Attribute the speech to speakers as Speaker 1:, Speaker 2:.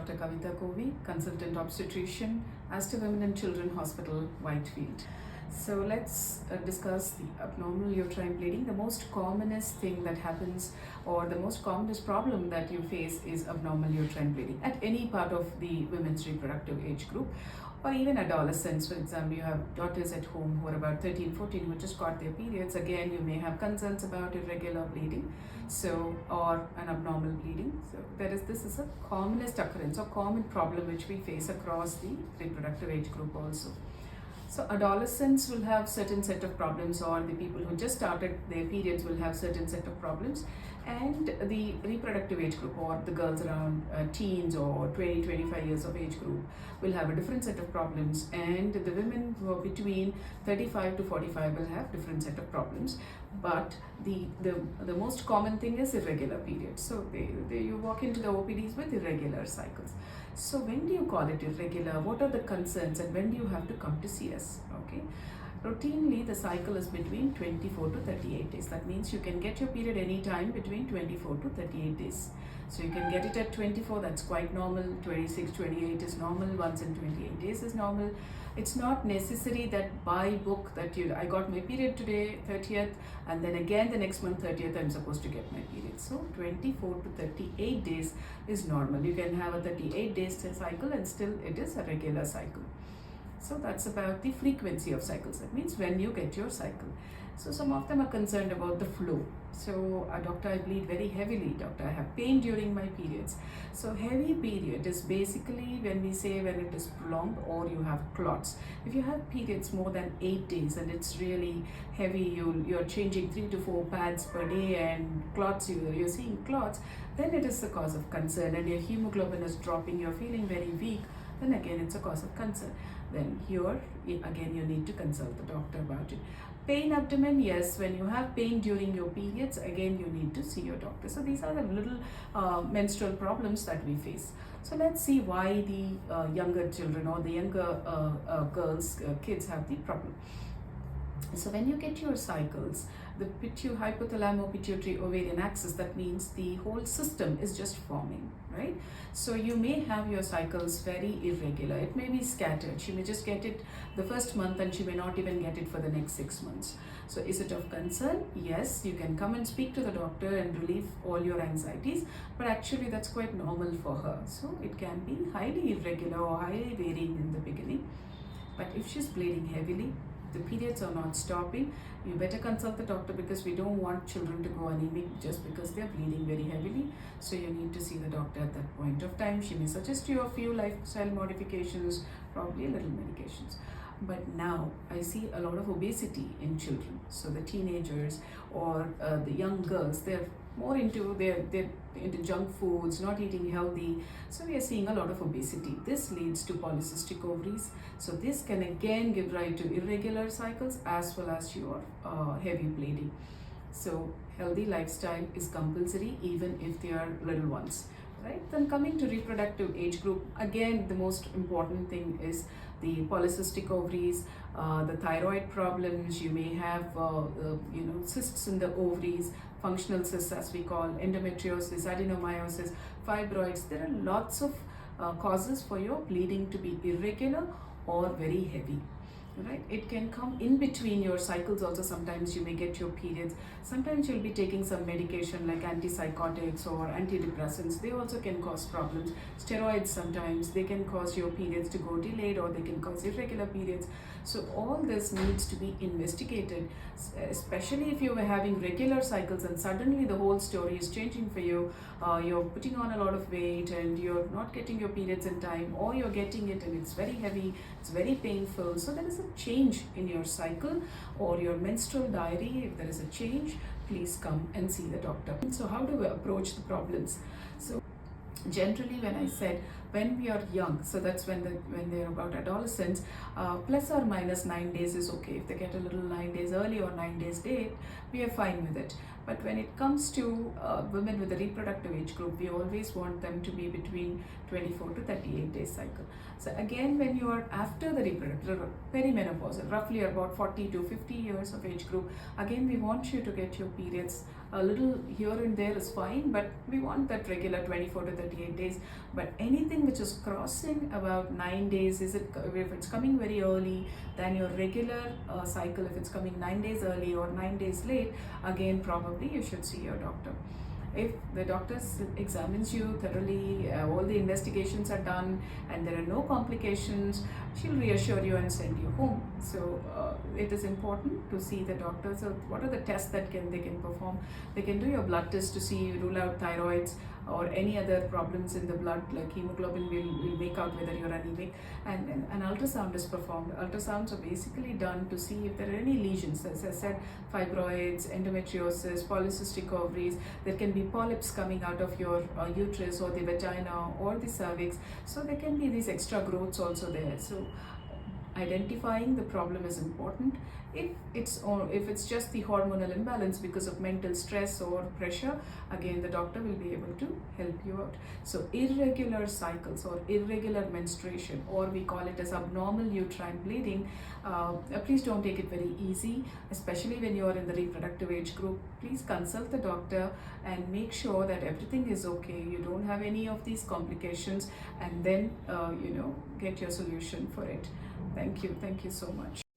Speaker 1: Dr. Kavitha Kovi, Consultant Obstetrician, Aster Women and Children Hospital, Whitefield. So let's discuss the abnormal uterine bleeding. The most commonest thing that happens, or the most commonest problem that you face, is abnormal uterine bleeding at any part of the women's reproductive age group, or even adolescents. For example, you have daughters at home who are about 13, 14 who just got their periods. Again, you may have concerns about irregular bleeding, or an abnormal bleeding. So this is a commonest occurrence or common problem which we face across the reproductive age group also. So adolescents will have certain set of problems, or the people who just started their periods will have certain set of problems, and the reproductive age group, or the girls around teens or 20-25 years of age group, will have a different set of problems, and the women who are between 35 to 45 will have different set of problems. But the most common thing is irregular periods. So you walk into the OPDs with irregular cycles. So when do you call it irregular? What are the concerns, and when do you have to come to see us? Okay. Routinely, the cycle is between 24 to 38 days. That means you can get your period anytime between 24 to 38 days. So you can get it at 24, that's quite normal. 26, 28 is normal. Once in 28 days is normal. It's not necessary that by book that I got my period today, 30th, and then again the next month, 30th, I'm supposed to get my period. So 24 to 38 days is normal. You can have a 38 days cycle and still it is a regular cycle. So that's about the frequency of cycles. That means when you get your cycle. So some of them are concerned about the flow. So, doctor, I bleed very heavily. Doctor, I have pain during my periods. So heavy period is basically when we say when it is prolonged or you have clots. If you have periods more than 8 days and it's really heavy, you're changing 3 to 4 pads per day and clots, you're seeing clots, then it is a cause of concern, and your hemoglobin is dropping, you're feeling very weak, then again it's a cause of concern. Then here again you need to consult the doctor about it. Pain abdomen, yes, when you have pain during your periods, again you need to see your doctor. So these are the little menstrual problems that we face. So let's see why the younger children or the younger kids have the problem. So when you get your cycles, the hypothalamo-pituitary ovarian axis, that means the whole system is just forming, right? So you may have your cycles very irregular. It may be scattered. She may just get it the first month and she may not even get it for the next 6 months. So is it of concern? Yes, you can come and speak to the doctor and relieve all your anxieties, but actually that's quite normal for her. So it can be highly irregular or highly varying in the beginning. But if she's bleeding heavily, the periods are not stopping, you better consult the doctor, because we don't want children to go anemic just because they're bleeding very heavily. So you need to see the doctor at that point of time. She may suggest you a few lifestyle modifications, probably a little medications. But now I see a lot of obesity in children. So the teenagers or the young girls, they're more into they're into junk foods, not eating healthy. So we are seeing a lot of obesity. This leads to polycystic ovaries. So this can again give rise to irregular cycles as well as your heavy bleeding. So healthy lifestyle is compulsory even if they are little ones. Right? Then coming to reproductive age group, again the most important thing is the polycystic ovaries, the thyroid problems. You may have cysts in the ovaries, functional cysts as we call, endometriosis, adenomyosis, fibroids. There are lots of causes for your bleeding to be irregular or very heavy. Right? It can come in between your cycles also. Sometimes you may get your periods. Sometimes you'll be taking some medication like antipsychotics or antidepressants. They also can cause problems. Steroids sometimes, they can cause your periods to go delayed, or they can cause irregular periods. So all this needs to be investigated, especially if you were having regular cycles and suddenly the whole story is changing for you. You're putting on a lot of weight and you're not getting your periods in time, or you're getting it and it's very heavy, it's very painful. So there is a change in your cycle or your menstrual diary. If there is a change, please come and see the doctor. So how do we approach the problems? So generally, when I said when we are young, so that's when they're about adolescents, plus or minus 9 days is okay. If they get a little 9 days early or 9 days late, we are fine with it. But when it comes to women with the reproductive age group, we always want them to be between 24 to 38 days cycle. So again, when you are after the reproductive perimenopausal, roughly about 40 to 50 years of age group, again we want you to get your periods. A little here and there is fine, but we want that regular 24 to 38 days. But anything anything which is crossing about 9 days, if it's coming very early than your regular cycle, if it's coming 9 days early or 9 days late, again probably you should see your doctor. If the doctor examines you thoroughly, all the investigations are done and there are no complications, she'll reassure you and send you home. So it is important to see the doctor. So what are the tests that they can perform? They can do your blood test to see, rule out thyroids or any other problems in the blood, like hemoglobin will make out whether you're anemic, and then an ultrasound is performed. Ultrasounds are basically done to see if there are any lesions, as I said, fibroids, endometriosis, polycystic ovaries. There can be polyps coming out of your uterus or the vagina or the cervix, so there can be these extra growths also there. So identifying the problem is important. If it's just the hormonal imbalance because of mental stress or pressure, again the doctor will be able to help you out. So irregular cycles or irregular menstruation, or we call it as abnormal uterine bleeding, please don't take it very easy, especially when you are in the reproductive age group. Please consult the doctor and make sure that everything is okay, you don't have any of these complications, and then get your solution for it. Thank you so much.